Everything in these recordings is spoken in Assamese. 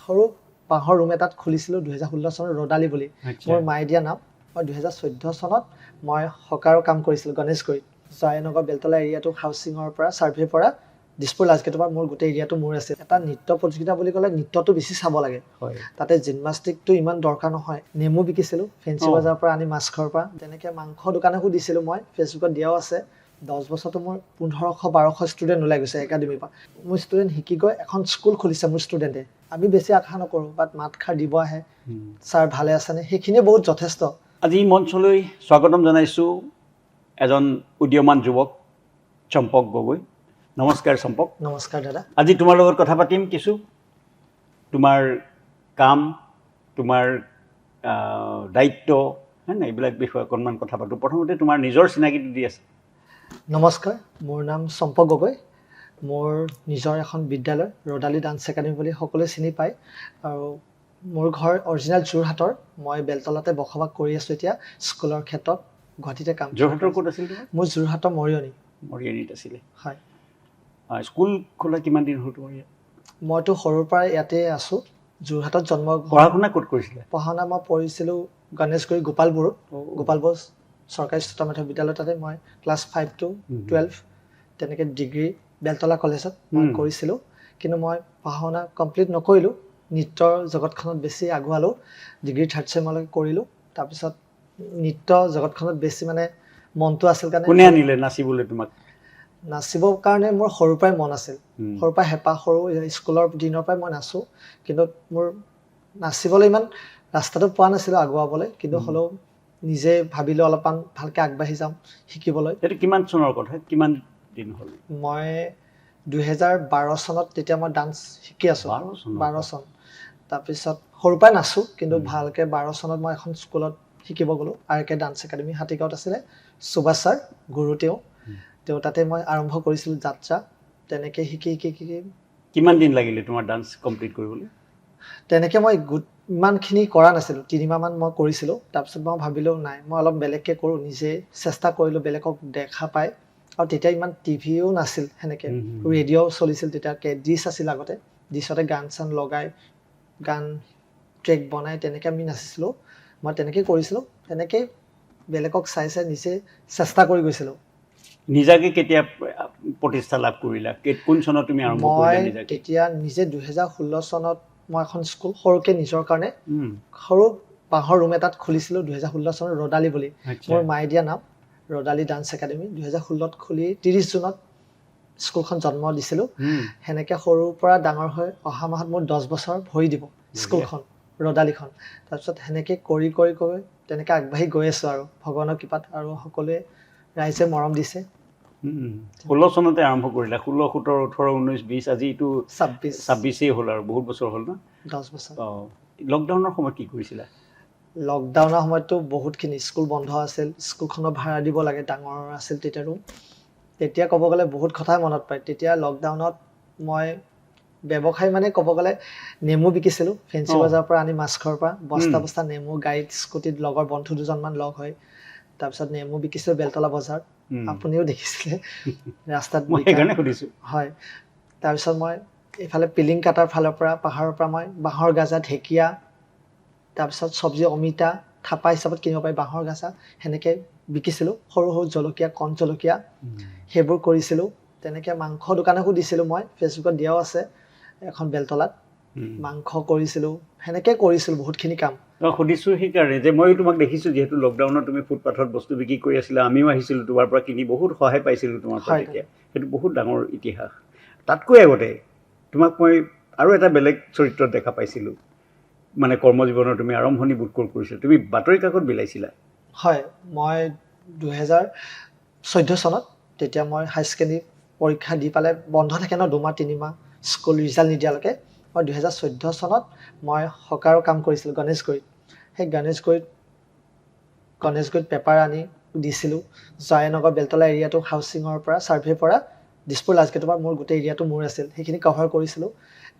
সৰু বাঁহৰ ৰুম এটাত খুলিছিলোঁ 2016 চনত ৰদালি বুলি মোৰ মায়ে দিয়া নাম। মই 2014 চনত মই হকাৰৰ কাম কৰিছিলোঁ গণেশগুৰিত জয়নগৰ বেলতলা এৰিয়াটো হাউচিঙৰ পৰা ছাৰ্ভেৰ পৰা দিছপুৰ লাষ্টগেটৰ পৰা মোৰ গোটেই এৰিয়াটো মোৰ আছে। এটা নৃত্য প্ৰতিযোগিতা বুলি ক'লে নৃত্যটো বেছি চাব লাগে, তাতে জিমনাষ্টিকটো ইমান দৰকাৰ নহয়। নেমু বিকিছিলোঁ ফেঞ্চি বজাৰৰ পৰা আনি মাছখৰৰ পৰা, তেনেকৈ মাংস দোকানকো দিছিলোঁ মই, ফেচবুকত দিয়াও আছে। 10 বছৰতো মোৰ 1500-1200 ষ্টুডেণ্ট ওলাই গৈছে একাডেমীৰ পৰা। মোৰ ষ্টুডেণ্ট শিকি গৈ এখন স্কুল খুলিছে মোৰ ষ্টুডেণ্টে। আমি বেছি আশা নকৰোঁ, বাট মাতষাৰ দিব আহে, ছাৰ ভালে আছেনে, সেইখিনিয়ে বহুত যথেষ্ট। আজি মঞ্চলৈ স্বাগতম জনাইছোঁ এজন উদীয়মান যুৱক চম্পক গগৈ। নমস্কাৰ চম্পক। নমস্কাৰ দাদা। আজি তোমাৰ লগত কথা পাতিম কিছু, তোমাৰ কাম, তোমাৰ দায়িত্ব, হয় নাই, এইবিলাক বিষয়ে অকণমান কথা পাতোঁ। প্ৰথমতে তোমাৰ নিজৰ চিনাকিটো দি আছে। নমস্কাৰ, মোৰ নাম চম্পক গগৈ। মোৰ নিজৰ এখন বিদ্যালয় ৰদালি ডান্স একাডেমি বুলি সকলোৱে চিনি পায়, আৰু মোৰ ঘৰ অৰিজিনেল যোৰহাটৰ। মই বেলতলাতে বসবাস কৰি আছোঁ এতিয়া স্কুলৰ ক্ষেত্ৰত, গুৱাহাটীতে কাম। যোৰহাটৰ ক'ত আছিল তোমাৰ? মোৰ যোৰহাটৰ মৰিয়নিত আছিলে। হয়। স্কুল খোলা কিমান দিন হ'ল তোমাৰ ইয়াত? মইতো সৰুৰ পৰাই ইয়াতে আছোঁ, যোৰহাটত জন্ম। পঢ়া শুনা ক'ত কৰিছিলে? পঢ়া শুনা মই পঢ়িছিলোঁ গণেশগুৰি গোপালপুৰত, গোপালপুৰ চৰকাৰী উচ্চতৰ মাধ্যমিক বিদ্যালয়। তাতে মই ক্লাছ 5 to 12 তেনেকৈ ডিগ্ৰী বেলতলা কলেজত মই কৰিছিলোঁ। কিন্তু মই পঢ়া শুনা কমপ্লিট নকৰিলোঁ, নৃত্যৰ জগতখনত বেছি আগুৱালোঁ, ডিগ্ৰী 3rd চেমলৈকে কৰিলোঁ। তাৰপিছত নৃত্য জগতখনত বেছি মানে মনটো আছিল কাৰণে। কোনে আনিলে নাচিবলৈ তোমাক? নাচিবৰ কাৰণে মোৰ সৰুৰ পৰাই মন আছিল, সৰুৰ পৰাই হেঁপাহ। সৰু স্কুলৰ দিনৰ পৰাই মই নাচোঁ, কিন্তু মোৰ নাচিবলৈ ইমান ৰাস্তাটো পোৱা নাছিলোঁ আগুৱাবলৈ। কিন্তু হ'লেও নিজে ভাবিলোঁ অলপমান ভালকৈ আগবাঢ়ি যাম শিকিবলৈ। এইটো কিমান চনৰ কথা, কিমান দিন হ'ল? মই 2012 চনত তেতিয়া মই ডান্স শিকি আছোঁ। 12 চন। তাৰপিছত সৰুৰ পৰাই নাচোঁ, কিন্তু ভালকৈ 12 চনত মই এখন স্কুলত শিকিব গ'লোঁ, RK ডান্স একাডেমি হাতীগাঁৱত আছিলে। সুভাষ ছাৰ গুৰু তেওঁ তাতে মই আৰম্ভ কৰিছিলোঁ যাত্ৰা। তেনেকৈ শিকি কিমান দিন লাগিলে তোমাৰ ডান্স কমপ্লিট কৰিবলৈ? তেনেকৈ মই ইমানখিনি কৰা নাছিলোঁ, 3 মাহমান মই কৰিছিলোঁ। তাৰপিছত মই ভাবিলোঁ নাই, মই অলপ বেলেগকৈ কৰোঁ, নিজে চেষ্টা কৰিলোঁ বেলেগক দেখা পাই। আৰু তেতিয়া ইমান টিভিও নাছিল সেনেকৈ, ৰেডিঅ' চলিছিল তেতিয়া, ডিছ আছিল আগতে, ডিছতে গান চান লগাই গান ট্ৰেক বনাই তেনেকৈ আমি নাচিছিলোঁ। মই তেনেকৈ কৰিছিলোঁ, তেনেকৈ বেলেগক চাই নিজে চেষ্টা কৰি গৈছিলোঁ। নিজাকে কেতিয়া প্ৰতিষ্ঠা লাভ কৰিলা? কোন চনত তুমি আৰম্ভ কৰিলা নিজাকে? মই তেতিয়া নিজে 2016 চনত মই এখন স্কুল সৰুকৈ নিজৰ কাৰণে সৰু বাঁহৰ ৰুম এটাত খুলিছিলোঁ 2016 চনত ৰদালি বুলি মোৰ মায়ে দিয়া নাম, ৰদালি ডান্স একাডেমি। 2016ত খুলি 30 জুনত স্কুলখন জন্ম দিছিলোঁ। সেনেকৈ সৰুৰ পৰা ডাঙৰ হৈ অহা মাহত মোৰ 10 বছৰ ভৰি দিব স্কুলখন, ৰদালিখন। তাৰপিছত সেনেকৈ কৰি তেনেকৈ আগবাঢ়ি গৈ আছোঁ আৰু ভগৱানৰ কৃপাত, আৰু সকলোৱে ৰাইজে মৰম দিছে। 16 চনতে আৰম্ভ কৰিলা, 16, 17, 18, 19, 20, আজি এইটো 26 হ'ল আৰু বহুত বছৰ হ'ল ন? 10 বছৰ। লকডাউনৰ সময়ত কি কৰিছিলা? লকডাউনৰ সময়ততো বহুতখিনি স্কুল বন্ধ আছিল, স্কুলখনৰ ভাড়া দিব লাগে, ডাঙৰ আছিল তেতিয়া ৰুম। তেতিয়া ক'ব গ'লে বহুত কথাই মনত পায়। তেতিয়া লকডাউনত মই ব্যৱসায় মানে ক'ব গ'লে নেমু বিকিছিলোঁ ফেঞ্চি বজাৰৰ পৰা আনি মাছখৰৰ পৰা, বস্তা নেমু গাড়ীত স্কুটিত লগৰ বন্ধু 2জনমান লগ হৈ। তাৰপিছত নেমু বিকিছিলোঁ বেলতলা বজাৰত, আপুনিও দেখিছিলে ৰাস্তাত। হয়। তাৰপিছত মই এইফালে পিলিং কাটাৰ ফালৰ পৰা পাহাৰৰ পৰা মই বাঁহৰ গাজা, ঢেকীয়া, তাৰপিছত চব্জি অমিতা থাপা হিচাপত কিনিব পাৰি বাঁহৰ গাজা, সেনেকৈ বিকিছিলোঁ। সৰু জলকীয়া, কণ জলকীয়া, সেইবোৰ কৰিছিলোঁ। তেনেকৈ মাংস দোকানকো দিছিলোঁ মই, ফেচবুকত দিয়াও আছে এখন বেলতলাত। মাংস কৰিছিলোঁ, সেনেকৈ কৰিছিলোঁ বহুতখিনি কাম। সুধিছোঁ সেইকাৰণে যে মই তোমাক দেখিছোঁ, যিহেতু লকডাউনত তুমি ফুটপাথত বস্তু বিক্ৰী কৰি আছিলা, আমিও আহিছিলোঁ তোমাৰ পৰা কিনি, বহুত সহায় পাইছিলোঁ তোমাৰ পৰা তেতিয়া। সেইটো বহুত ডাঙৰ ইতিহাস। তাতকৈ আগতে তোমাক মই আৰু এটা বেলেগ চৰিত্ৰত দেখা পাইছিলোঁ, মানে কৰ্মজীৱনৰ তুমি আৰম্ভণি বোধ কৰিছিলা, তুমি বাতৰি কাকত বিলাইছিলা। হয়, মই 2014 চনত তেতিয়া মই হাই ছেকেণ্ডেৰী পৰীক্ষা দি পালে বন্ধ থাকে ন 2 মাহ 3 মাহ স্কুল ৰিজাল্ট নিদিয়ালৈকে। মই 2014 চনত মই হকাৰৰ কাম কৰিছিলোঁ গণেশগুৰিত। সেই গণেশগুৰিত পেপাৰ আনি দিছিলোঁ জয়নগৰ বেলতলা এৰিয়াটো হাউচিঙৰ পৰা ছাৰ্ভেৰ পৰা দিছপুৰ লাষ্টগেটৰ পৰা মোৰ গোটেই এৰিয়াটো মোৰ আছিল, সেইখিনি কভাৰ কৰিছিলোঁ।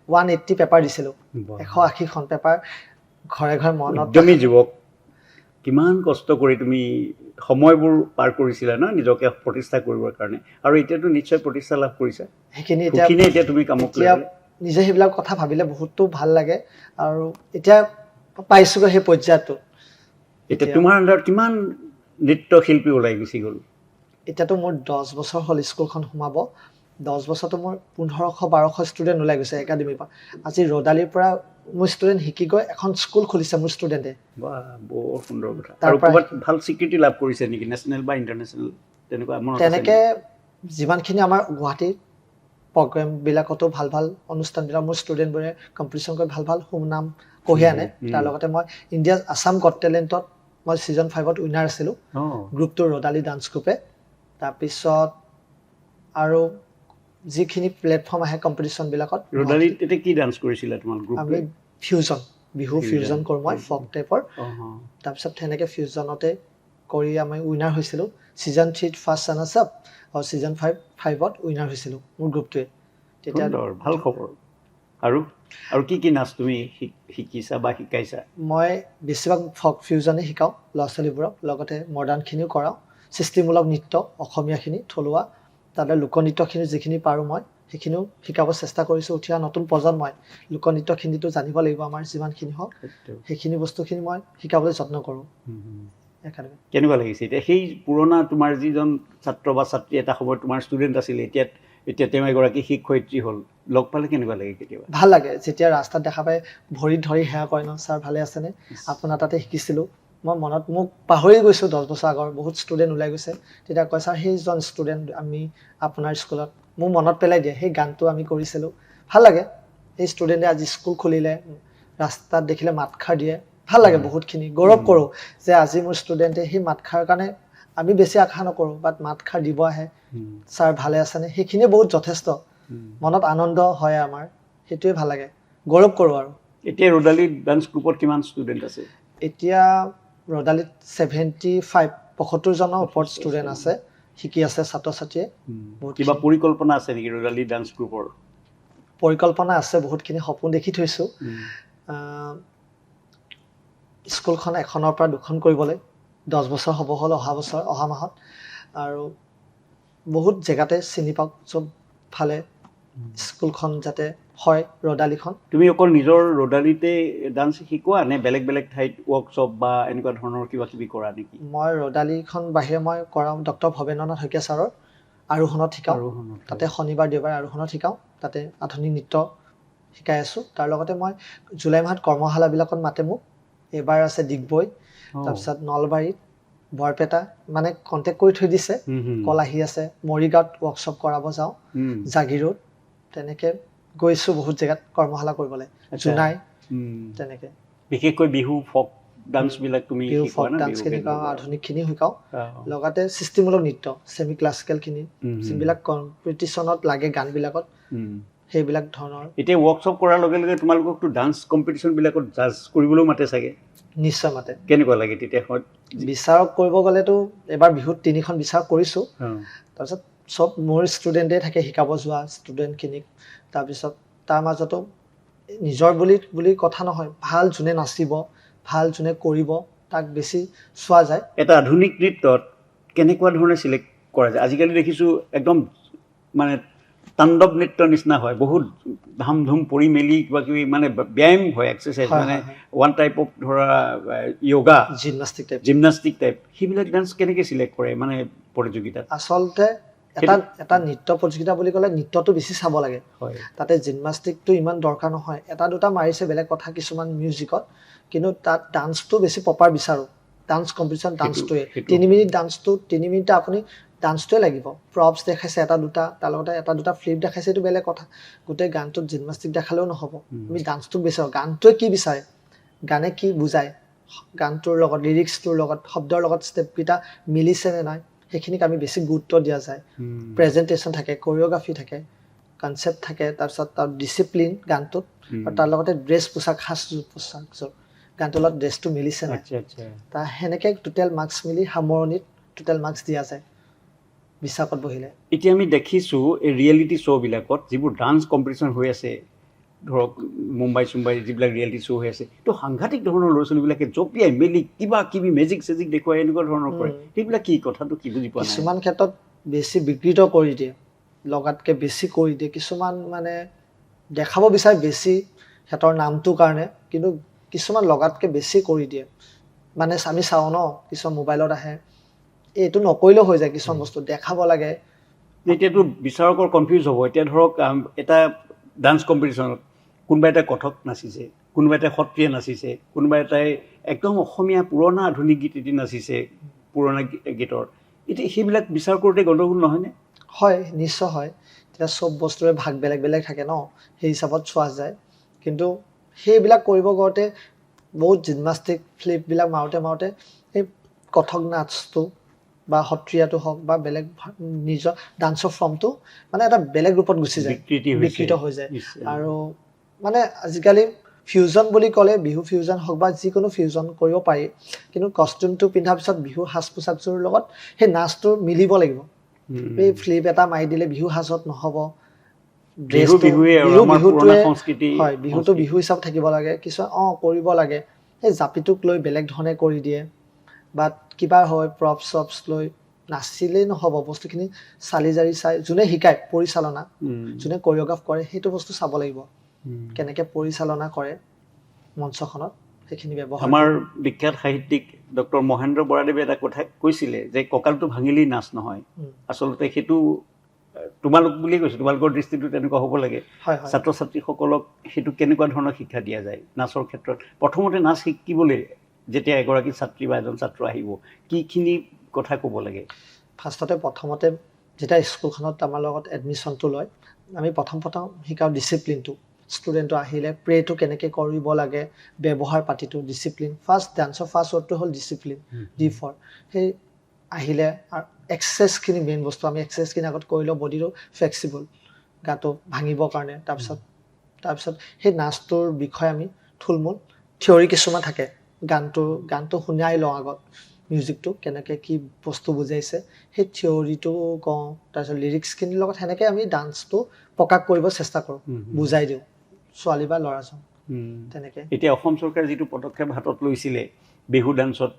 180 পেপাৰ দিছিলোঁ, 180খন পেপাৰ ঘৰে ঘৰে মনত। উদ্যমী যুৱক, কিমান কষ্ট কৰি তুমি সময়বোৰ পাৰ কৰিছিলা ন নিজকে প্ৰতিষ্ঠা কৰিবৰ কাৰণে, আৰু এতিয়াতো নিশ্চয় প্ৰতিষ্ঠা লাভ কৰিছা। সেইখিনি এতিয়া তুমি কামত নিজে সেইবিলাক কথা ভাবিলে বহুতো ভাল লাগে আৰু এতিয়া পাইছোগৈ সেই পৰ্যায়টোত। এতিয়া তোমাৰ আণ্ডাৰত কিমান নৃত্যশিল্পী ওলাই গুচি গ'ল? এতিয়াতো মোৰ 10 বছৰ হ'ল স্কুলখন সোমাব। 10 বছৰতো মোৰ 1500-1200 ষ্টুডেণ্ট ওলাই গৈছে একাডেমীৰ পৰা। আজি ৰদালিৰ পৰা মোৰ ষ্টুডেণ্ট শিকি গৈ এখন স্কুল খুলিছে মোৰ ষ্টুডেণ্টে। বাহ, বৰ সুন্দৰ কথা। তাৰ আৰু পৰা ক'ৰবাত ভাল স্বীকৃতি লাভ কৰিছে নেকি, নেশ্যনেল বা ইণ্টাৰনেশ্যনেল তেনেকুৱা মনত আছে তেনেকে নেকি? যিমানখিনি আমাৰ গুৱাহাটীৰ প্ৰগ্ৰেমবিলাকতো ভাল ভাল অনুষ্ঠানবিলাক মোৰ ষ্টুডেণ্টবোৰে কম্পিটিশ্যন কৰি ভাল ভাল সুনাম কঢ়িয়াই আনে। তাৰ লগতে মই ইণ্ডিয়াৰ আছাম গট টেলেণ্টত মই ছিজন 5ত উইনাৰ আছিলোঁ, গ্ৰুপটোৰ ৰদালি ডান্স গ্ৰুপে। তাৰপিছত আৰু যিখিনি প্লেটফৰ্ম আহে কম্পিটিশ্যনবিলাকত ৰদালিত এতিয়া কি ডান্স কৰিছিলা তোমালোক আমি গ্ৰুপটোৱে? ফিউজন, বিহু ফিউজন কৰোঁ মই, ফক টাইপৰ। অঁ, তাৰপিছত সেনেকৈ ফিউজনতে কৰি আমি উইনাৰ হৈছিলোঁ। ছিজন 3ত ফাৰ্ষ্ট ৰানাৰ্ছ আপ আৰু ছিজন 5ত উইনাৰ হৈছিলোঁ মোৰ গ্ৰুপটোৱে। তেতিয়া সুন্দৰ, ভাল খবৰ। আৰু আৰু কি কি নাচ তুমি শিকিছা বা শিকাইছা? মই বেছিভাগ ফক ফিউজনে শিকাওঁ ল'ৰা ছোৱালীবোৰক, লগতে মডাৰ্ণখিনিও কৰাওঁ। সৃষ্টিমূলক নৃত্য অসমীয়াখিনি থলুৱা, তাতে লোকনৃত্যখিনি যিখিনি পাৰোঁ মই সেইখিনিও শিকাব চেষ্টা কৰিছোঁ। উঠি অহা নতুন প্ৰজন্মই লোকনৃত্যখিনিতো জানিব লাগিব, আমাৰ যিমানখিনি হওক সেইখিনি বস্তুখিনি মই শিকাবলৈ যত্ন কৰোঁ একাডেমীত। কেনেকুৱা লাগিছে এতিয়া সেই পুৰণা তোমাৰ যিজন ছাত্ৰ বা ছাত্ৰী এটা সময়ত তোমাৰ ষ্টুডেণ্ট আছিলে, এতিয়া তেওঁ এগৰাকী শিক্ষয়িত্ৰী হ'ল, লগ পালে কেনেকুৱা লাগে কেতিয়াবা? ভাল লাগে যেতিয়া ৰাস্তাত দেখা পাই ভৰিত ধৰি সেৱা কৰে ন, ছাৰ ভালে আছেনে, আপোনাৰ তাতে শিকিছিলোঁ। মই মোক পাহৰি গৈছোঁ 10 বছৰ আগৰ বহুত ষ্টুডেণ্ট ওলাই গৈছে, তেতিয়া কয় ছাৰ সেইজন ষ্টুডেণ্ট আমি আপোনাৰ স্কুলত, মোক মনত পেলাই দিয়ে সেই গানটো আমি কৰিছিলোঁ। ভাল লাগে সেই ষ্টুডেণ্টে আজি স্কুল খুলিলে, ৰাস্তাত দেখিলে মাতষাৰ দিয়ে, ভাল লাগে বহুতখিনি। গৌৰৱ কৰোঁ যে আজি মোৰ ষ্টুডেণ্টে সেই মাতষাৰৰ কাৰণে আমি বেছি আশা নকৰোঁ, বাট মাতষাৰ দিব আহে, ছাৰ ভালে আছেনে, সেইখিনিয়ে বহুত যথেষ্ট। মনত আনন্দ হয় আমাৰ, সেইটোৱে ভাল লাগে, গৌৰৱ কৰোঁ। আৰু এতিয়া ৰদালি ডান্স গ্ৰুপত কিমান ষ্টুডেণ্ট আছে? এতিয়া ৰদালিত 75-75জনৰ ওপৰত ষ্টুডেণ্ট আছে, শিকি আছে ছাত্ৰ ছাত্ৰীয়ে। কিবা পৰিকল্পনা আছে নেকি ৰদালি ডান্স গ্ৰুপৰ? পৰিকল্পনা আছে, বহুতখিনি সপোন দেখি থৈছোঁ। স্কুলখন এখনৰ পৰা 2খন কৰিবলৈ 10 বছৰ হ'ব হ'ল অহা মাহত। আৰু বহুত জেগাতে চিনি পাওক, চব ফালে স্কুলখন যাতে হয় ৰদালিখন। তুমি অকল নিজৰ ৰদালিতে ডান্স শিকোৱা নে বেলেগ বেলেগ ঠাইত ৱৰ্কশ্বপ বা এনেকুৱা ধৰণৰ কিবা কিবি কৰা নেকি? মই ৰদালিখন বাহিৰে মই কৰাওঁ ডক্টৰ ভৱেন্দ্ৰনাথ শইকীয়া ছাৰৰ আৰোহণত শিকাওঁ। তাতে শনিবাৰ দেওবাৰে আৰোহণত শিকাওঁ, তাতে আধুনিক নৃত্য শিকাই আছোঁ। তাৰ লগতে মই জুলাই মাহত কৰ্মশালাবিলাকত মাতে মোক। এইবাৰ আছে ডিগবৈ, তাৰপিছত নলবাৰীত, বৰপেটা, মানে কণ্টেক্ট কৰি থৈ দিছে। কল আহি আছে, মৰিগাঁৱত ৱৰ্কশ্বপ কৰাব যাওঁ, জাগিৰোড, তেনেকৈ গৈছোঁ বহুত জেগাত কৰ্মশালা কৰিবলৈ, জোনাই, তেনেকৈ। বিশেষকৈ বিহু ফক ডান্সবিলাক তুমি বিহু শিকোৱা ফক না? ডান্সখিনি শিকাওঁ, আধুনিকখিনিও শিকাওঁ, লগতে সৃষ্টিমূলক নৃত্য ছেমি ক্লাছিকেলখিনি যিবিলাক কম্পিটিশ্যনত লাগে গানবিলাকত, সেইবিলাক ধৰণৰ। এতিয়া ৱৰ্কশ্বপ কৰাৰ লগে লগে তোমালোককতো ডান্স কম্পিটিশ্যনবিলাকত জাজ কৰিবলৈও মাতে চাগে? নিশ্চয় মাতে। কেনেকুৱা লাগে তেতিয়া? বিচাৰক কৰিব গ'লেতো এবাৰ বিহুত 3খন বিচাৰক কৰিছোঁ। তাৰপিছত চব মোৰ ষ্টুডেণ্টেই থাকে শিকাব যোৱা ষ্টুডেণ্টখিনিক। তাৰপিছত তাৰ মাজতো নিজৰ বুলি কথা নহয়, ভাল যোনে নাচিব, ভাল যোনে কৰিব, তাক বেছি চোৱা যায়। এটা আধুনিক নৃত্যত কেনেকুৱা ধৰণে চিলেক্ট কৰা যায়? আজিকালি দেখিছোঁ একদম মানে তাণ্ডৱ নৃত্যৰ নিচিনা হয়, বহুত ধাম ধুম পৰি মেলি কিবা কিবি মানে ব্যায়াম হয়, এক্সাৰচাইজ, মানে ওৱান টাইপ অফ ধৰা য়োগা, জিমনাষ্টিক টাইপ, সেইবিলাক ডান্স কেনেকৈ চিলেক্ট কৰে মানে প্ৰতিযোগিতাত? আচলতে এটা নৃত্য প্ৰতিযোগিতা বুলি ক'লে নৃত্যটো বেছি চাব লাগে, তাতে জিমনাষ্টিকটো ইমান দৰকাৰ নহয়। এটা দুটা মাৰিছে বেলেগ কথা কিছুমান মিউজিকত, কিন্তু তাত ডান্সটো বেছি প্ৰপাৰ বিচাৰোঁ। ডান্স কম্পিটিশ্যন ডান্সটোৱে 3 মিনিট ডান্সটো 3 মিনিটতে আপুনি ডান্সটোৱে লাগিব। প্ৰপছ দেখাইছে এটা দুটা, তাৰ লগতে এটা দুটা ফ্লিপ দেখাইছে, এইটো বেলেগ কথা। গোটেই গানটোত জিমনাষ্টিক দেখালেও নহ'ব, আমি ডান্সটোক বিচাৰোঁ। গানটোৱে কি বিচাৰে, গানে কি বুজায়, গানটোৰ লগত লিৰিক্সটোৰ লগত শব্দৰ লগত ষ্টেপকেইটা মিলিছেনে নাই, সেইখিনিক আমি বেছি গুৰুত্ব দিয়া যায়। প্ৰেজেণ্টেশ্যন থাকে, কোৰিঅ'গ্ৰাফি থাকে, কনচেপ্ট থাকে, তাৰপিছত তাৰ ডিচিপ্লিন গানটোত, আৰু তাৰ লগতে ড্ৰেছ পোছাকযোৰ গানটোৰ লগত ড্ৰেছটো মিলিছে নাই, সেনেকৈ টোটেল মাৰ্কছ মিলি সামৰণিত টোটেল মাৰ্কছ দিয়া যায় বিচাৰকত বহিলে। এতিয়া আমি দেখিছোঁ এই ৰিয়েলিটি শ্ব'বিলাকত যিবোৰ ডান্স কম্পিটিশ্যন হৈ আছে, ধৰক মুম্বাই যিবিলাক ৰিয়েলিটি শ্ব' হৈ আছে, তো সাংঘাতিক ধৰণৰ ল'ৰা ছোৱালীবিলাকে জঁপিয়াই মেলি কিবা কিবি মেজিক চেজিক দেখুৱাই এনেকুৱা ধৰণৰ কৰে, সেইবিলাক কি কথাটো কি বুজি পোৱা নাই? কিছুমান ক্ষেত্ৰত বেছি বিকৃত কৰি দিয়ে, লগাতকৈ বেছি কৰি দিয়ে। কিছুমান মানে দেখাব বিচাৰে বেছি সিহঁতৰ নামটোৰ কাৰণে, কিন্তু কিছুমান লগাতকৈ বেছি কৰি দিয়ে। মানে আমি চাওঁ ন, কিছুমান মোবাইলত আহে, এইটো নকৰিলেও হৈ যায়, কিছুমান বস্তু দেখাব লাগে। এতিয়াতো বিচাৰকৰ কনফিউজ হ'ব। এতিয়া ধৰক এটা ডান্স কম্পিটিশ্যনত কোনোবা এটা কথক নাচিছে, কোনোবা এটাই সত্ৰীয়া নাচিছে, কোনোবা এটাই একদম অসমীয়া পুৰণা আধুনিক গীত এটি নাচিছে, পুৰণা গীতৰ। এতিয়া সেইবিলাক বিচাৰ কৰোঁতে গণ্ডগোল নহয়নে? হয়, নিশ্চয় হয়। তেতিয়া চব বস্তুৰে ভাগ বেলেগ বেলেগ থাকে ন, সেই হিচাপত চোৱা যায়। কিন্তু সেইবিলাক কৰিব গওঁতে বহুত জিমনাষ্টিক ফ্লিপবিলাক মাৰোঁতে মাৰোঁতে সেই কথক নাচটো বা সত্ৰীয়াটো হওক বা বেলেগ নিজৰ ডান্সৰ ফৰ্মটো মানে এটা বেলেগ ৰূপত গুচি যায়, বিকৃত হৈ যায়। আৰু মানে আজিকালি ফিউজন বুলি ক'লে বিহু ফিউজন হওক বা যিকোনো ফিউজন কৰিব পাৰি, কিন্তু কষ্টিউমটো পিন্ধাৰ পিছত বিহু সাজ পোছাকযোৰৰ লগত সেই নাচটো মিলিব লাগিব। এই ফ্লিপ এটা মাৰি দিলে বিহু সাজত নহ'ব। ড্ৰেছটো বিহুটোৱে হয়, বিহুটো বিহু হিচাপ থাকিব লাগে। কিছুমান কৰিব লাগে, সেই জাপিটোক লৈ বেলেগ ধৰণে কৰি দিয়ে, বা কিবা হয় প্ৰপ চপছ লৈ নাচিলেই নহ'ব। বস্তুখিনি চালি জাৰি চাই যোনে শিকায় পৰিচালনা, যোনে কৰিঅ'গ্ৰাফ কৰে, সেইটো বস্তু চাব লাগিব, কেনেকৈ পৰিচালনা কৰে মঞ্চখনত, সেইখিনি ব্যৱহাৰ। আমাৰ বিখ্যাত সাহিত্যিক ডক্টৰ মহেন্দ্ৰ বৰাদেৱে এটা কথা কৈছিলে যে কঁকালটো ভাঙিলেই নাচ নহয়। আচলতে সেইটো তোমালোক বুলিয়ে কৈছোঁ, তোমালোকৰ দৃষ্টিটো তেনেকুৱা হ'ব লাগে। ছাত্ৰ ছাত্ৰীসকলক সেইটো কেনেকুৱা ধৰণৰ শিক্ষা দিয়া যায় নাচৰ ক্ষেত্ৰত? প্ৰথমতে নাচ শিকিবলৈ যেতিয়া এগৰাকী ছাত্ৰী বা এজন ছাত্ৰ আহিব, কিখিনি কথা ক'ব লাগে? প্ৰথমতে যেতিয়া স্কুলখনত আমাৰ লগত এডমিশ্যনটো লয়, আমি প্ৰথম শিকাওঁ ডিচিপ্লিনটো। ষ্টুডেণ্টটো আহিলে প্ৰেটো কেনেকৈ কৰিব লাগে, ব্যৱহাৰ পাতিটো, ডিচিপ্লিন। ডান্সৰ ফাৰ্ষ্ট ৱৰ্ডটো হ'ল ডিচিপ্লিন, ডি ফৰ। সেই আহিলে এক্সাৰচাইজখিনি মেইন বস্তু, আমি এক্সাৰচাইজখিনি আগত কৰি লওঁ, বডিটো ফ্লেক্সিবল, গাটো ভাঙিবৰ কাৰণে। তাৰপিছত সেই নাচটোৰ বিষয়ে আমি থুলমূল থিয়ৰী কিছুমান থাকে, গানটো শুনাই লওঁ আগত, মিউজিকটো কেনেকৈ কি বস্তু বুজাইছে সেই থিয়ৰিটো কওঁ। তাৰপিছত লিৰিক্সখিনিৰ লগত সেনেকৈ আমি ডান্সটো প্ৰকাশ কৰিব চেষ্টা কৰোঁ, বুজাই দিওঁ ছোৱালী বা ল'ৰাজন তেনেকৈ। এতিয়া অসম চৰকাৰে যিটো পদক্ষেপ হাতত লৈছিলে, বিহু ডান্সত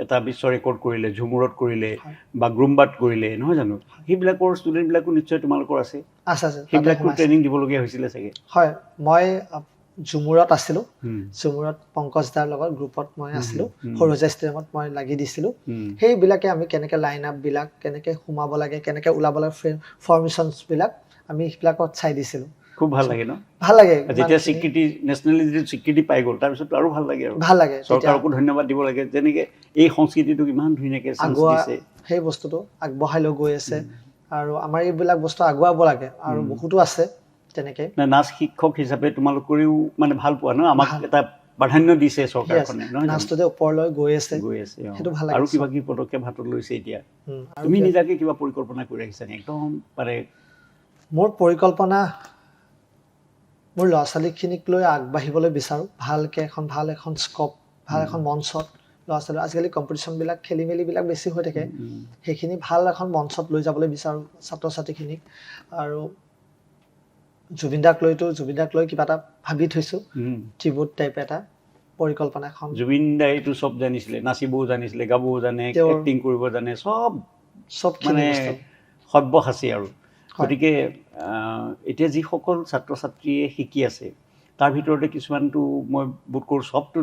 এটা বিশ্ব ৰেকৰ্ড কৰিলে, ঝুমুৰত কৰিলে বা গ্ৰুম্বাত কৰিলে, নহয় জানো? সেইবিলাকৰ ষ্টুডেণ্টবিলাকো নিশ্চয় তোমালোকৰ আছে। সেইবিলাকো ট্ৰেইনিং দিবলগীয়া হৈছিলে চাগে? হয়, মই ঝুমুৰত আছিলোঁ। ঝুমুৰত পংকজ দাৰ লগত গ্ৰুপত মই আছিলোঁ, সৰুসজাই ষ্টেডিয়ামত মই লাগি দিছিলোঁ। সেইবিলাকে আমি কেনেকৈ লাইন আপবিলাক কেনেকৈ সোমাব লাগে, কেনেকৈ ওলাব লাগে, ফৰ্মেশ্যনছবিলাক আমি সেইবিলাকত চাই দিছিলোঁ। খুব ভাল লাগে ন? ভাল লাগে। যেতিয়া স্বীকৃতি, নেশ্যনেলি যিটো স্বীকৃতি পাই গ'ল, তাৰপিছত আৰু ভাল লাগে। আৰু ভাল লাগে, চৰকাৰকো ধন্যবাদ দিব লাগে, যেনেকৈ এই সংস্কৃতিটোক ইমান ধুনীয়াকৈ দিছে, সেই বস্তুটো আগবঢ়াই লৈ গৈ আছে। আৰু আমাৰ এইবিলাক বস্তু আগুৱাব লাগে, আৰু বহুতো আছে তেনেকৈ। নাচ শিক্ষক হিচাপে তোমালোকৰেও মানে ভাল পোৱা ন? আমাক এটা প্ৰাধান্য দিছে চৰকাৰখনে, নাচটো যে ওপৰলৈ গৈ আছে, সেইটো ভাল লাগে। আৰু কিবা কিবি পদক্ষেপ হাতত লৈছে এতিয়া। তুমি নিজাকে কিবা পৰিকল্পনা কৰি ৰাখিছা নে? একদম মানে মোৰ পৰিকল্পনা, মোৰ ল'ৰা ছোৱালীখিনিক লৈ আগবাঢ়িবলৈ বিচাৰোঁ, ভাল এখন স্কপ, ভাল এখন মঞ্চত। ল'ৰা ছোৱালী আজিকালি কম্পিটিশ্যনবিলাক খেলি মেলিবিলাক বেছি হৈ থাকে, সেইখিনি ভাল এখন মঞ্চত লৈ যাবলৈ বিচাৰোঁ ছাত্ৰ ছাত্ৰীখিনিক। আৰু জুবিন দাক লৈ কিবা এটা ভাবি থৈছোঁ, ট্ৰিবিউট টাইপ এটা পৰিকল্পনা এখন। জুবিন দাইটো চব জানিছিলে, নাচিবও জানিছিলে, গাবও জানে, এক্টিং কৰিব জানে, চব মানে সব্যসাচী আৰু। গতিকে এতিয়া যিসকল ছাত্ৰ ছাত্ৰীয়ে শিকি আছে, তাৰ ভিতৰতে কিছুমানটো মই বোধ কৰোঁ চবটো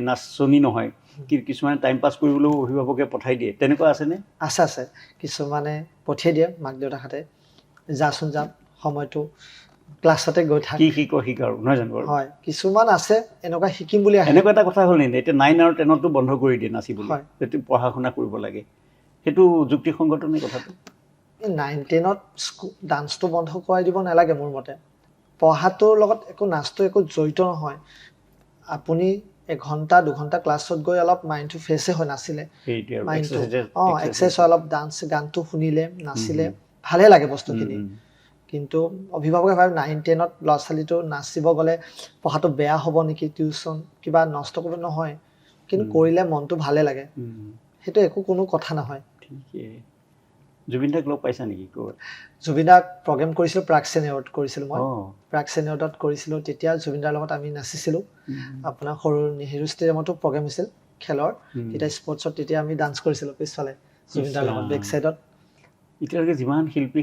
নাচনি নহয়, কিন্তু কিছুমানে টাইম পাছ কৰিবলৈও অভিভাৱকে পঠাই দিয়ে, তেনেকুৱা আছেনে? আছে। কিছুমানে পঠিয়াই দিয়ে মাক দেউতাকহঁতে, যাচোন যাম, সময়টো ক্লাছতে গৈ থাক, কি শিকাৰো, নহয় জানো? হয়, কিছুমান আছে এনেকুৱা শিকিম বুলি আহে। এনেকুৱা এটা কথা হ'ল নে, এতিয়া 9 আৰু 10তো বন্ধ কৰি দিয়ে নাচিবলৈ, সেইটো পঢ়া শুনা কৰিব লাগে, সেইটো যুক্তিসংগত নে কথাটো? 9-10ত ডান্সটো বন্ধ কৰাই দিব নালাগে মোৰ মতে। পঢ়াটোৰ লগত নাচটো একো জড়িত নহয়। আপুনি 1-2 ঘণ্টা ক্লাছত গৈ অলপ মাইণ্ডটো ফ্ৰেছে হয় নাচিলে, মাইণ্ডটো এক্সাৰচাইজ হয়, অলপ গানটো শুনিলে, নাচিলে ভালে লাগে বস্তুখিনি। কিন্তু অভিভাৱকে ভাবে 9-10ত ল'ৰা ছোৱালীটো নাচিব গ'লে পঢ়াটো বেয়া হ'ব নেকি, টিউশ্যন কিবা নষ্ট কৰিব, নহয়। কিন্তু কৰিলে মনটো ভালে লাগে, সেইটো কোনো কথা নহয়। জুবিন দাক লগ পাইছা নেকি? জুবিন দাক প্ৰগ্ৰেম কৰিছিলোঁ, প্ৰাক চেনিয়ৰত কৰিছিলোঁ মই। প্ৰাক চেনিয়ৰত কৰিছিলোঁ, তেতিয়া জুবিন দাৰ লগত আমি নাচিছিলোঁ। আপোনাৰ সৰু নেহেৰু ষ্টেডিয়ামতো প্ৰগ্ৰেম হৈছিল খেলৰ, তেতিয়া স্পৰ্টছত, তেতিয়া আমি ডান্স কৰিছিলোঁ পিছফালে জুবিন দাৰ লগত বেক চাইডত। এতিয়ালৈকে যিমান শিল্পী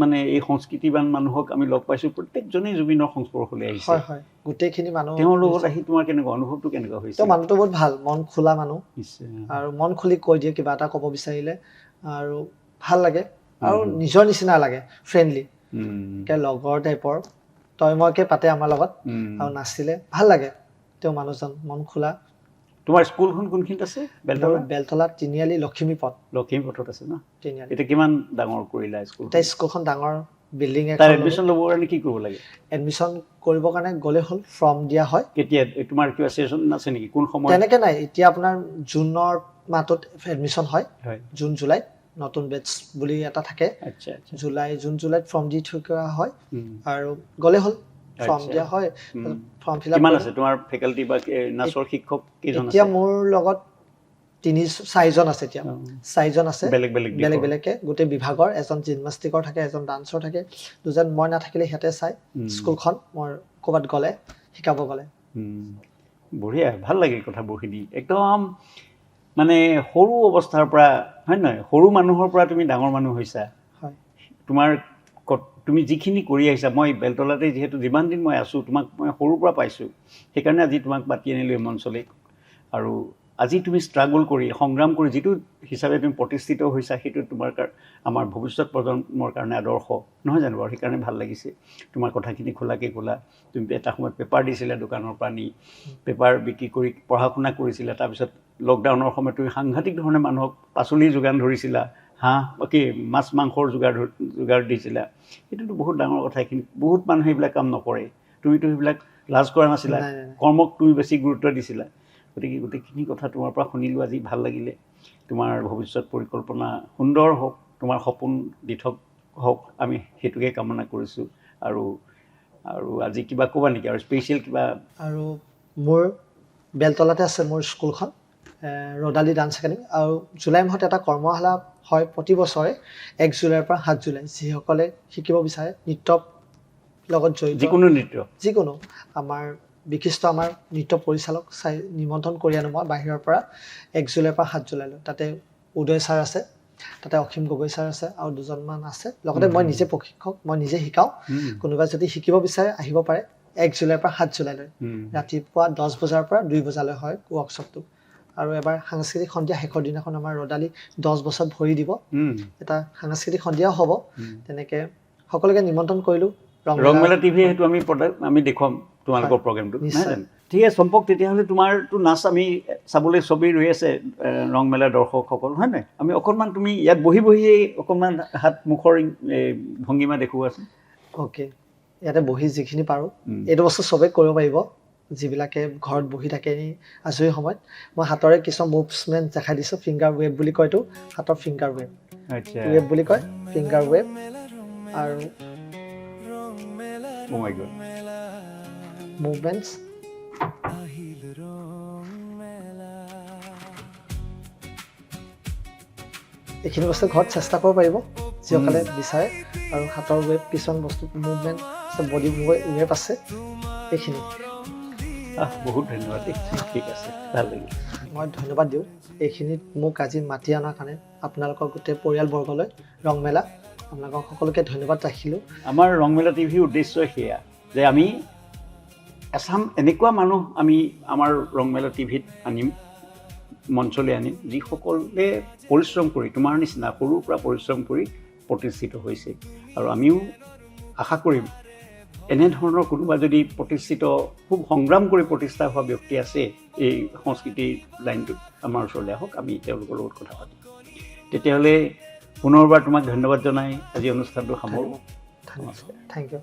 মানে এই সংস্কৃতিবান মানুহক আমি লগ পাইছোঁ প্ৰত্যেকজনেই জুবিনৰ সংস্পৰ্শলৈ আহিছে। হয় হয়, গোটেইখিনি মানুহ তেওঁৰ লগত আহি তোমাৰ কেনেকুৱা অনুভৱটো কেনেকুৱা হৈছে? তেওঁ মানুহটো বহুত ভাল, মন খোলা মানুহ, নিশ্চয়। আৰু মন খুলি কৈ দিয়ে কিবা এটা ক'ব বিচাৰিলে, আৰু ভাল লাগে আৰু নিজৰ নিচিনা লাগে, ফ্ৰেণ্ডলি, লগৰ টাইপৰ তই মইকে পাতে আমাৰ লগত আৰু নাচিলে ভাল লাগে। তেওঁ মানুহজন মন খোলা। তোমাৰ স্কুলখন কোনখিনিত আছে? বেলতলা তিনিআলি লখিমী পথ। লখিমী পথত আছে ন? তিনিআলি। এতিয়া কিমান ডাঙৰ কৰিলা স্কুল? এতিয়া স্কুলখন ডাঙৰ বিল্ডিং তাৰ এখন। এডমিশ্যন ল'বৰ কাৰণে কি কৰিব লাগে? এডমিশ্যন কৰিবৰ কাৰণে গ'লে হ'ল, ফৰ্ম দিয়া হয়। কেতিয়া তোমাৰ কিবা ছেশ্যন আছে নেকি? কোন সময়? তেনেকৈ নাই, এতিয়া আপোনাৰ জুনৰ মাহটোত এডমিশ্যন হয়, জুন জুলাইত নতুন বেটছ বুলি এটা থাকে। আচ্ছা আচ্ছা। জুন জুলাইত ফৰ্ম দি থকা হয়, আৰু গ'লে হ'ল, ফৰ্ম দিয়া হয়, ফৰ্ম ফিল আপ। কিমান আছে তোমাৰ ফেকাল্টি বা নাচৰ শিক্ষক কেইজন আছে? এতিয়া মোৰ লগত 4জন আছে। এতিয়া 4জন আছে, বেলেগ বেলেগকৈ গোটেই বিভাগৰ। এজন জিমনাষ্টিকৰ থাকে, এজন ডান্সৰ থাকে, 2জন মই নাথাকিলে সিহঁতে চাই স্কুলখন, মই ক'ৰবাত গ'লে শিকাব গ'লে। বঢ়িয়া, ভাল লাগিল কথাবোৰ শুনি। একদম মানে সৰু অৱস্থাৰ পৰা, হয় নহয়, সৰু মানুহৰ পৰা তুমি ডাঙৰ মানুহ হৈছা। হয়। তুমি যিখিনি কৰি আহিছা, মই বেলতলাতে যিহেতু যিমান দিন মই আছোঁ, তোমাক মই সৰুৰ পৰা পাইছোঁ, সেইকাৰণে আজি তোমাক মাতি আনিলোঁ এই মঞ্চলৈ। আৰু আজি তুমি ষ্ট্ৰাগল কৰি, সংগ্ৰাম কৰি যিটো হিচাপে তুমি প্ৰতিষ্ঠিত হৈছা, সেইটো তোমাৰ আমাৰ ভৱিষ্যত প্ৰজন্মৰ কাৰণে আদৰ্শ, নহয় জানো বাৰু? সেইকাৰণে ভাল লাগিছে তোমাৰ কথাখিনি খোলাকৈ ক'লা। তুমি এটা সময়ত পেপাৰ দিছিলা, দোকানৰ পৰা নি পেপাৰ বিক্ৰী কৰি পঢ়া শুনা কৰিছিলা। তাৰপিছত লকডাউনৰ সময়ত তুমি সাংঘাতিক ধৰণে মানুহক পাচলিৰ যোগান ধৰিছিলা, মাছ মাংসৰ যোগাৰ দিছিলা। সেইটোতো বহুত ডাঙৰ কথা। এইখিনি বহুত মানুহে এইবিলাক কাম নকৰে। তুমিতো সেইবিলাক লাজ কৰা নাছিলা, কৰ্মক তুমি বেছি গুৰুত্ব দিছিলা। গতিকে গোটেইখিনি কথা তোমাৰ পৰা শুনিলোঁ আজি, ভাল লাগিলে। তোমাৰ ভৱিষ্যত পৰিকল্পনা সুন্দৰ হওক, তোমাৰ সপোন দিঠক হওক, আমি সেইটোকে কামনা কৰিছোঁ। আৰু আজি কিবা ক'বা নেকি আৰু স্পেচিয়েল কিবা? আৰু মোৰ বেলতলাতে আছে মোৰ স্কুলখন, ৰ'দালি ডান্স একাডেমি। আৰু জুলাই মাহত এটা কৰ্মশালা হয় প্ৰতি বছৰে, 1 জুলাইৰ পৰা 7 জুলাই। যিসকলে শিকিব বিচাৰে নৃত্যৰ লগত জড়িত, যিকোনো আমাৰ বিশিষ্ট আমাৰ নৃত্য পৰিচালক নিমন্ত্ৰণ কৰি আনো মই বাহিৰৰ পৰা, 1 জুলাইৰ পৰা 7 জুলাইলৈ। তাতে উদয় ছাৰ আছে, তাতে অসীম গগৈ ছাৰ আছে, আৰু 2জনমান আছে। লগতে মই নিজে প্ৰশিক্ষক, মই নিজে শিকাওঁ। কোনোবাই যদি শিকিব বিচাৰে আহিব পাৰে। 1 জুলাইৰ পৰা 7 জুলাইলৈ ৰাতিপুৱা 10 বজাৰ পৰা 2 বজালৈ হয় ৱৰ্কশ্বপটো। আৰু এবাৰ সাংস্কৃতিক সন্ধিয়া শেষৰ দিনাখন আমাৰ ৰ'দালি 10 বছৰত ভৰি দিব, এটা সাংস্কৃতিক সন্ধিয়াও হ'ব। তেনেকৈ সকলোকে নিমন্ত্ৰণ কৰিলোঁ। ৰংমেলা টিভি সেইটো আমি দেখুৱাম তোমালোকৰ প্ৰগ্ৰেমটো, নহয় জানো? ঠিক আছে চম্পক, তেতিয়াহ'লে তোমাৰতো নাচ আমি চাবলৈ চবেই ৰৈ আছে, ৰংমেলাৰ দৰ্শকসকল, হয় নহয়? আমি অকণমান, তুমি ইয়াত বহি অকণমান হাত মুখৰ ভংগীমা দেখুৱাচোন। অ'কে, ইয়াতে বহি যিখিনি পাৰোঁ, এইটো বস্তু চবেই কৰিব পাৰিব যিবিলাকে ঘৰত বহি থাকে আজৰি সময়ত। মই হাতৰে কিছুমান মুভমেণ্ট দেখাই দিছোঁ। ফিংগাৰ ৱেভ বুলি কয়, এইটো হাতৰ ফিংগাৰ ৱেভ, ৱেভ বুলি কয়, ফিংগাৰ ৱেভ। আৰু মুভমেণ্টছ এইখিনি বস্তু ঘৰত চেষ্টা কৰিব পাৰিব যিসকলে বিচাৰে। আৰু হাতৰ ৱেভ, কিছুমান বস্তু মুভমেণ্ট আছে, বডি ৱেভ আছে, এইখিনি। বহুত ধন্যবাদ। ঠিক আছে, ভাল লাগিল। মই ধন্যবাদ দিওঁ এইখিনিত মোক আজি মাতি অনাৰ কাৰণে, আপোনালোকৰ গোটেই পৰিয়ালবৰ্গলৈ, ৰংমেলা, আপোনালোকক সকলোকে ধন্যবাদ ৰাখিলোঁ। আমাৰ ৰংমেলা টিভিৰ উদ্দেশ্য সেয়া যে আমি এচাম এনেকুৱা মানুহ আমি আমাৰ ৰংমেলা টিভিত আনিম, মঞ্চলৈ আনিম, যিসকলে পৰিশ্ৰম কৰি, তোমাৰ নিচিনা সৰুৰ পৰা পৰিশ্ৰম কৰি প্ৰতিষ্ঠিত হৈছে। আৰু আমিও আশা কৰিম এনেধৰণৰ কোনোবা যদি প্ৰতিষ্ঠিত, খুব সংগ্ৰাম কৰি প্ৰতিষ্ঠা হোৱা ব্যক্তি আছে এই সংস্কৃতিৰ লাইনটোত, আমাৰ ওচৰলৈ আহক, আমি তেওঁলোকৰ লগত কথা পাতিম। তেতিয়াহ'লে পুনৰবাৰ তোমাক ধন্যবাদ জনাই আজি অনুষ্ঠানটো সামৰোঁ। নমস্কাৰ, থেংক ইউ।